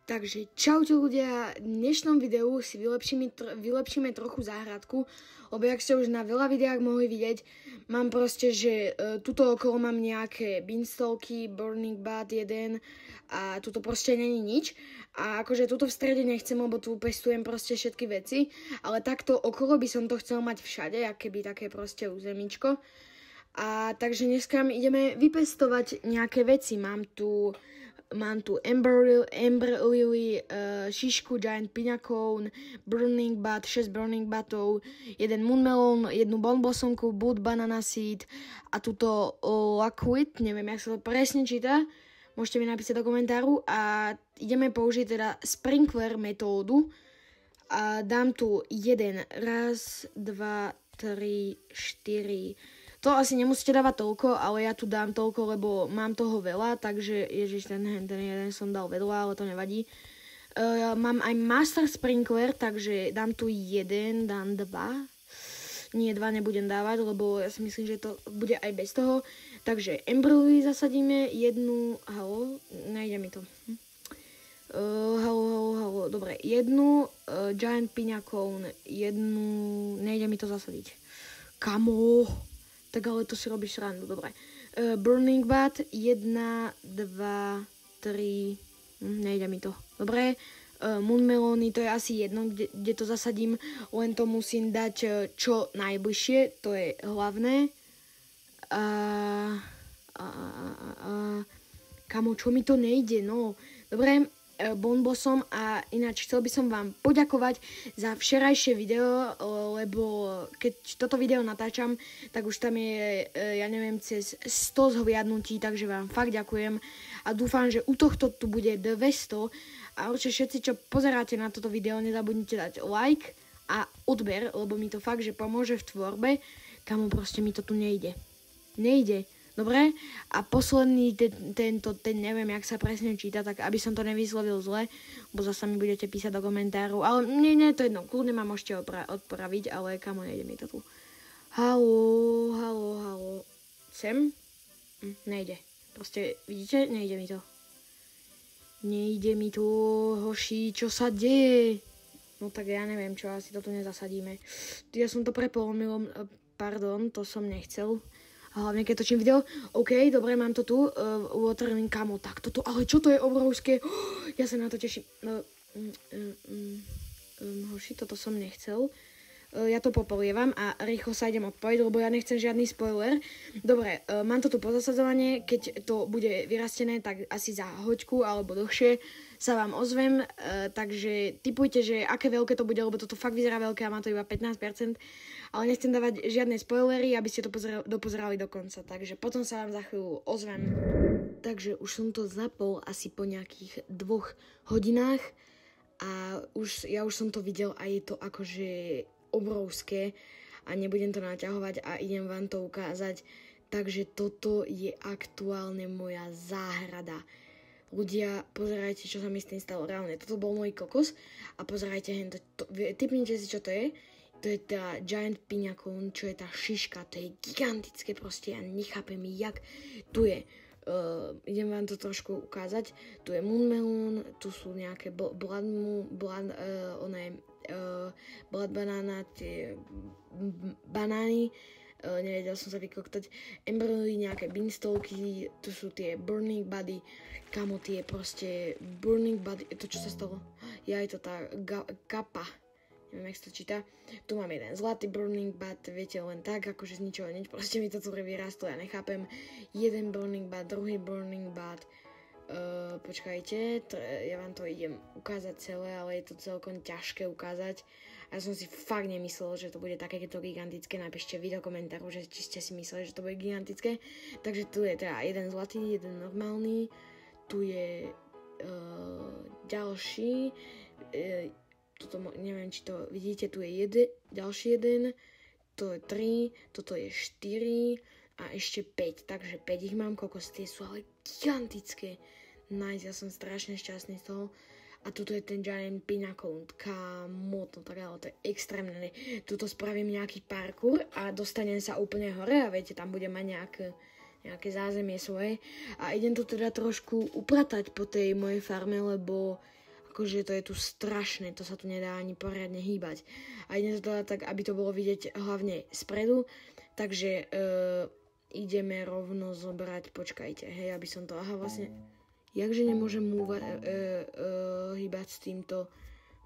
Takže čaute ľudia, v dnešnom videu si vylepšíme trochu záhradku, lebo jak ste už na veľa videách mohli vidieť, mám proste, že tuto okolo mám nejaké beanstalky, burning bud 1 a tuto proste není nič. A akože tuto v strede nechcem, lebo tu pestujem proste všetky veci, ale takto okolo by som to chcel mať všade, akéby také proste územíčko. A takže dneska ideme vypestovať nejaké veci. Mám tu Amber Lily, šišku Giant Piña Cone, Burning Bud, 6 Burning Butov, 1 Moon Melon, 1 Bonbosomku, Bud Banana Seed a tuto Liquid, neviem, jak sa to presne číta, môžete mi napísať do komentáru. A ideme použiť teda sprinkler metódu a dám tu 1, 1, 2, 3, 4. To asi nemusíte dávať toľko, ale ja tu dám toľko, lebo mám toho veľa, takže ježiš, ten jeden som dal vedľa, ale to nevadí. Mám aj Master Sprinkler, takže dám tu 1, dám 2. Nie, 2 nebudem dávať, lebo ja si myslím, že to bude aj bez toho. Takže Amberly zasadíme, 1, halo, nejde mi to. Halo, dobre, 1, Giant Piña Cone, 1, nejde mi to zasadiť. Kamo, tak ale to si robíš srandu, dobre. Burning Bud, 1, 2, 3, nejde mi to, dobre. Moon Melony, to je asi jedno, kde to zasadím, len to musím dať čo najbližšie, to je hlavné. Kamo, čo mi to nejde, no. Dobre, Bonbosom. A ináč chcel by som vám poďakovať za včerajšie video, lebo keď toto video natáčam, tak už tam je, ja neviem, cez 100 zhliadnutí, takže vám fakt ďakujem a dúfam, že u tohto tu bude 200 a určite všetci, čo pozeráte na toto video, nezabudnite dať like a odber, lebo mi to fakt, že pomôže v tvorbe, kamo, proste mi to tu nejde. Dobre, a posledný, ten neviem, jak sa presne číta, tak aby som to nevyslovil zle, bo zasa mi budete písať do komentáru, ale nie, to jedno, kľudne ma môžete odpraviť, ale kamo, nejde mi to tu. Halo, sem? Nejde, proste, vidíte, nejde mi to. Nejde mi tu, hoši, čo sa deje? No tak ja neviem, čo, asi to tu nezasadíme. Ja som to prepolomil, pardon, to som nechcel. Hlavne keď točím video. OK, dobre, mám to tu. Watermelon, kamo, tak toto, ale čo to je obrovské? Ja sa na to teším. Hoši, toto som nechcel. Ja to popolievam a rýchlo sa idem odpojiť, lebo ja nechcem žiadny spoiler. Dobre, mám to tu po zasadzovanie. Keď to bude vyrastené, tak asi za hoďku alebo dlhšie sa vám ozvem. Takže tipujte, že aké veľké to bude, lebo toto fakt vyzerá veľké a má to iba 15%. Ale nechcem dávať žiadne spoilery, aby ste to dopozerali do konca. Takže potom sa vám za chvíľu ozvem. Takže už som to zapol asi po nejakých 2 hodinách a ja už som to videl a je to akože obrovské a nebudem to naťahovať a idem vám to ukázať. Takže toto je aktuálne moja záhrada. Ľudia, pozerajte, čo sa mi s tým stalo reálne. Toto bol môj kokos a pozerajte, tipnite si, čo to je. To je tá Giant Piña Cone, čo je tá šiška, to je gigantické proste, ja nechápem, jak tu je. Idem vám to trošku ukázať. Tu je Moon Melon, tu sú nejaké blood banana, tie banány, nevedel som sa vykoktať. Amberly, nejaké beanstalky, tu sú tie Burning Budy, kamo, tie proste Burning Budy, to čo sa stalo? Ja, je to tá kapa. Neviem, jak sa to číta. Tu mám jeden zlatý Burning Bud, viete, len tak, akože z ničoho nič, proste mi to celé vyrastlo, ja nechápem. Jeden Burning Bud, druhý Burning Bud. Počkajte, ja vám to idem ukázať celé, ale je to celkom ťažké ukázať. Ja som si fakt nemyslel, že to bude takéto gigantické. Napíšte vy do komentáru, že či ste si mysleli, že to bude gigantické. Takže tu je teda jeden zlatý, jeden normálny. Tu je ďalší. Toto, neviem, či to vidíte, tu je ďalší jeden, to je 3, toto je 4 a ešte 5, takže 5 ich mám, kokos, tie sú ale gigantické. Nice, ja som strašne šťastný z toho. A tuto je ten Giant Piña Cone, kamo, no tak ale to je extrémne. Tuto spravím nejaký parkour a dostanem sa úplne hore a viete, tam budem mať nejaké zázemie svoje. A idem to teda trošku upratať po tej mojej farme, lebo akože to je tu strašné, to sa tu nedá ani poriadne hýbať. A ide to teda tak, aby to bolo vidieť hlavne spredu, takže ideme rovno zobrať, počkajte, hej, aby som to, vlastne, jakže nemôžem hýbať s týmto,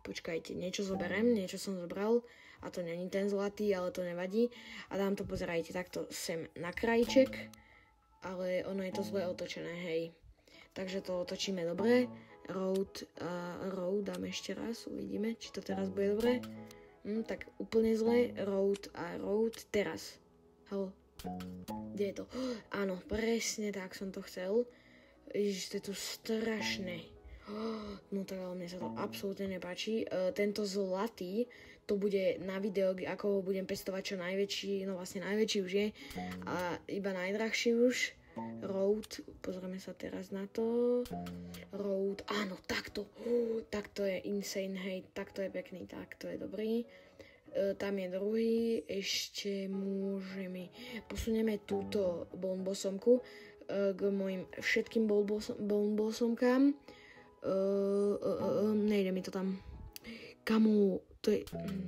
počkajte, niečo zoberiem, niečo som zobral, a to není ten zlatý, ale to nevadí, a dám to, pozerajte, takto sem na krajíček, ale ono je to zle otočené, hej. Takže to otočíme dobre. Road dáme ešte raz, uvidíme, či to teraz bude dobre. Tak úplne zle. Road a road teraz. Haló. Kde je to? Áno, presne tak som to chcel. Ježiš, to je tu strašné. No tak ale mne sa to absolútne nepáči. Tento zlatý, to bude na video, ako ho budem pestovať čo najväčší, no vlastne najväčší už je. A iba najdrahší už. Road, pozrieme sa teraz na to. Road, áno, takto. Takto je insane, hej, takto je pekný, takto je dobrý. Tam je druhý, ešte môžeme, posunieme túto bonbosomku k mojim všetkým bonbosomkám. Nejde mi to tam. Kamu, to je,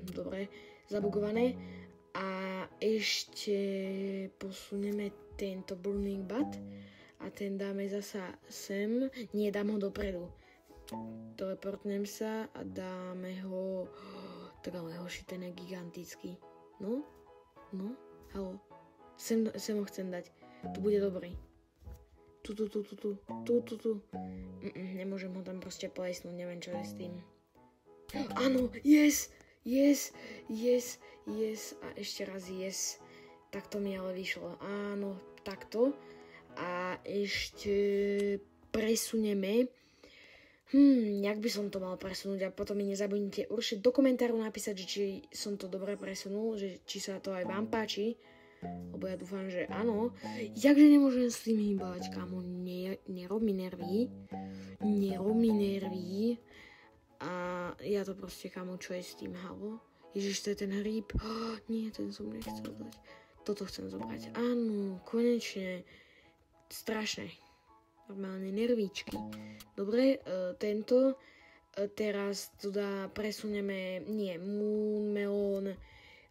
dobre, zabugované. A ešte posunieme tento Burning Bat a ten dáme zasa sem. Nie, dám ho dopredu. Teleportnem sa a dáme ho... Tak ale hoši, ten je gigantický. No, halo. Sem ho chcem dať. Tu bude dobrý. Tu. Nemôžem ho tam proste plesnúť, neviem čo je s tým. Áno, yes. A ešte raz yes. Takto mi ale vyšlo. Áno, takto. A ešte presunieme. Jak by som to mal presunúť? A potom mi nezabudnite určite do komentáru napísať, že či som to dobre presunul, že či sa to aj vám páči. Lebo ja dúfam, že áno. Jakže nemôžem s tým hýbať, kámo. Nerob mi nervy. A ja to proste, kámo, čo je s tým, halo? Ježiš, to je ten hríb. Nie, ten som nechcel dať. Toto chcem zobrať. Áno, konečne. Strašné. Normálne nervíčky. Dobre, tento. Teraz teda presunieme, Moon Melon.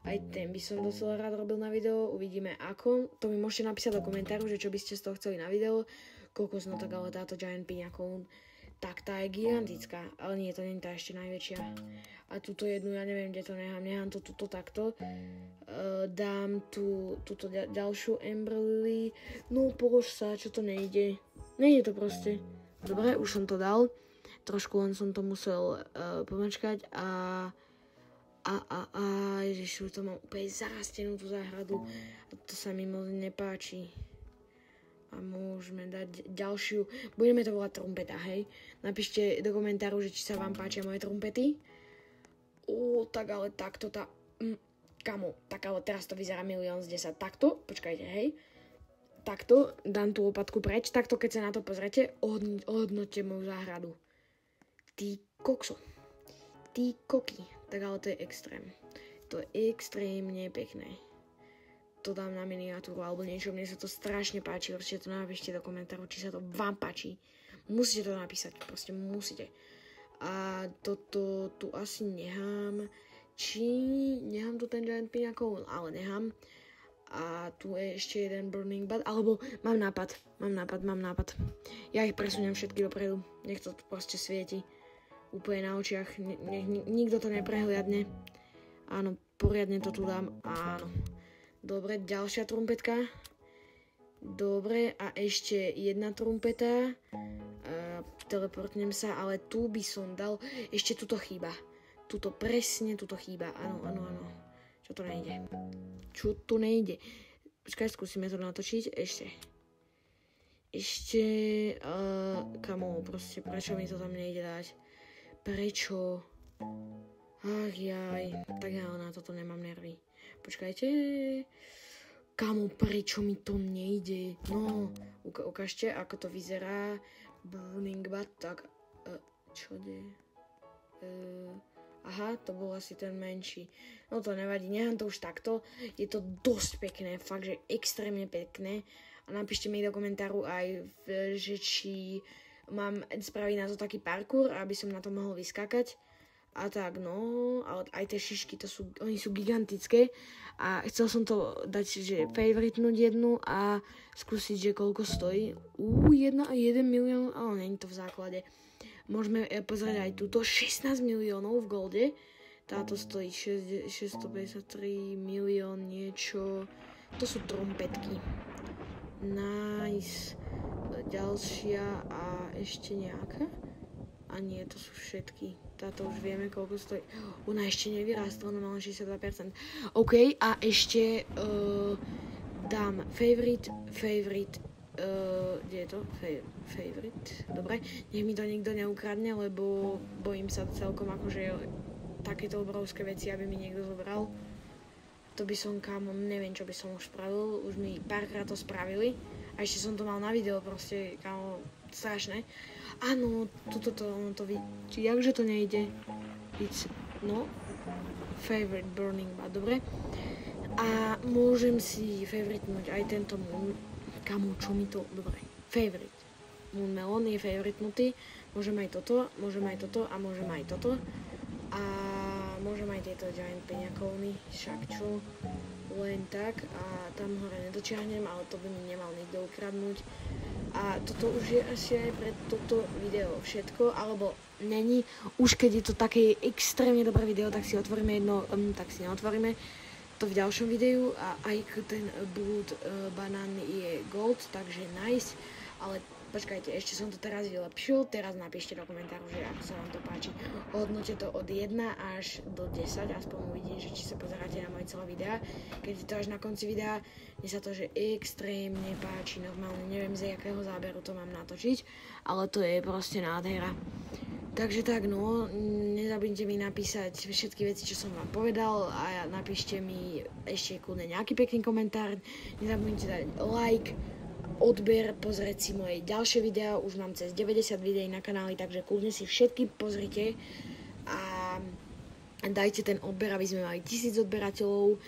Aj ten by som docela rád robil na video. Uvidíme ako. To mi môžete napísať do komentáru, že čo by ste z toho chceli na video. Kokos, no tak ale táto Giant Piña Cone, tak tá je gigantická. Ale nie, to nie je tá ešte najväčšia. A túto jednu, ja neviem, kde to nechám to tuto takto. Dám túto ďalšiu Ember Lily. No polož sa, čo to nejde. Nejde to proste. Dobre, už som to dal. Trošku len som to musel pomačkať a ježiš, to mám úplne zarastenú tú záhradu. A to sa mi moc nepáči. A môžeme dať ďalšiu. Budeme to volať trumpeta, hej? Napíšte do komentáru, že či sa vám páčia moje trumpety. Tak ale takto tá... Kamo, tak ale teraz to vyzerá 1 010 000. Takto, počkajte, hej. Takto, dám tú lopatku preč. Takto, keď sa na to pozrete, ohodnoťte moju záhradu. Ty kokso. Ty koky. Tak ale to je extrém. To je extrémne pekné. To dám na miniatúru alebo niečo. Mne sa to strašne páči. Určite to napíšte do komentáru, či sa to vám páči. Musíte to napísať. Proste musíte. A toto tu asi nechám. Nechám tu ten Giant Piña Cone, ale nechám. A tu je ešte jeden Burning Bat. Alebo mám nápad. Ja ich presuniem všetky dopredu. Nech to tu proste svieti. Úplne na očiach. Nikto to neprehliadne. Áno, poriadne to tu dám. Áno. Dobre, ďalšia trumpetka. Dobre, a ešte jedna trumpeta. Teleportnem sa, ale tu by som dal... Ešte tuto chýba. Presne tuto chýba. Áno. Čo to nejde? Počkaj, skúsime to natočiť. Ešte... Kamo, proste, prečo mi to tam nejde dať? Prečo? Ach jaj. Tak ja na toto nemám nervy. Počkajte. Kamo, prečo mi to nejde? No, ukážte, ako to vyzerá. Burning Bat, tak... čo je? Aha, to bol asi ten menší. No to nevadí, nechám to už takto. Je to dosť pekné, fakt, že extrémne pekné. A napíšte mi do komentáru aj, že či mám spraviť na to taký parkour, aby som na to mohol vyskakať. A tak, no, ale aj tie šišky, oni sú gigantické a chcel som to dať, že favoritnúť jednu a skúsiť, že koľko stojí. 1 milión, ale není to v základe. Môžeme pozrieť aj túto, 16 miliónov v golde. Táto stojí 653 milión niečo. To sú trompetky. Nice. Ďalšia a ešte nejaká. A nie, to sú všetky. Táto už vieme, koľko stojí. Ona ešte nevyrástla, ona mala 62%. OK, a ešte dám favorite. Kde je to? Favorite. Dobre, nech mi to nikto neukradne, lebo bojím sa celkom akože takéto obrovské veci, aby mi niekto zobral. To by som, kámo, neviem, čo by som už spravil. Už mi párkrát to spravili. A ešte som to mal na video, proste, kámo, strašné. Áno, ono to vidí. Jakže to nejde? No, favorite burning bar, dobre. A môžem si favoritnúť aj tento moon. Kámo, čo mi to? Dobre, favorite. Moon melon je favoritnutý. Môžem aj toto a môžem aj toto. A môžem aj tieto giant peňakovny, však čo, len tak. A tam hore nedočiahnem, ale to by mi nemal nikto ukradnúť. A toto už je asi aj pre toto video všetko, alebo není. Už keď je to také extrémne dobré video, tak si otvoríme jedno, tak si neotvoríme to v ďalšom videu. A aj ten blood banán je gold, takže nice. Ale počkajte, ešte som to teraz vylepšil. Teraz napíšte do komentáru, že ako sa vám to páči. Hodnote to od 1 až do 10, aspoň uvidím, že či sa pozeráte na moje celé videá. Keď je to až na konci videa, mne sa to že extrémne páči. Normálne neviem, z jakého záberu to mám natočiť, ale to je proste nádhera. Takže tak, no, nezabudnite mi napísať všetky veci, čo som vám povedal, a napíšte mi ešte kľudne nejaký pekný komentár. Nezabudnite dať like, odber, pozrieť si moje ďalšie videá, už mám cez 90 videí na kanáli, takže kľudne si všetky pozrite a dajte ten odber, aby sme mali 1000 odberateľov.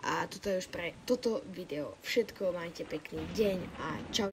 A toto je už pre toto video všetko, majte pekný deň a čau.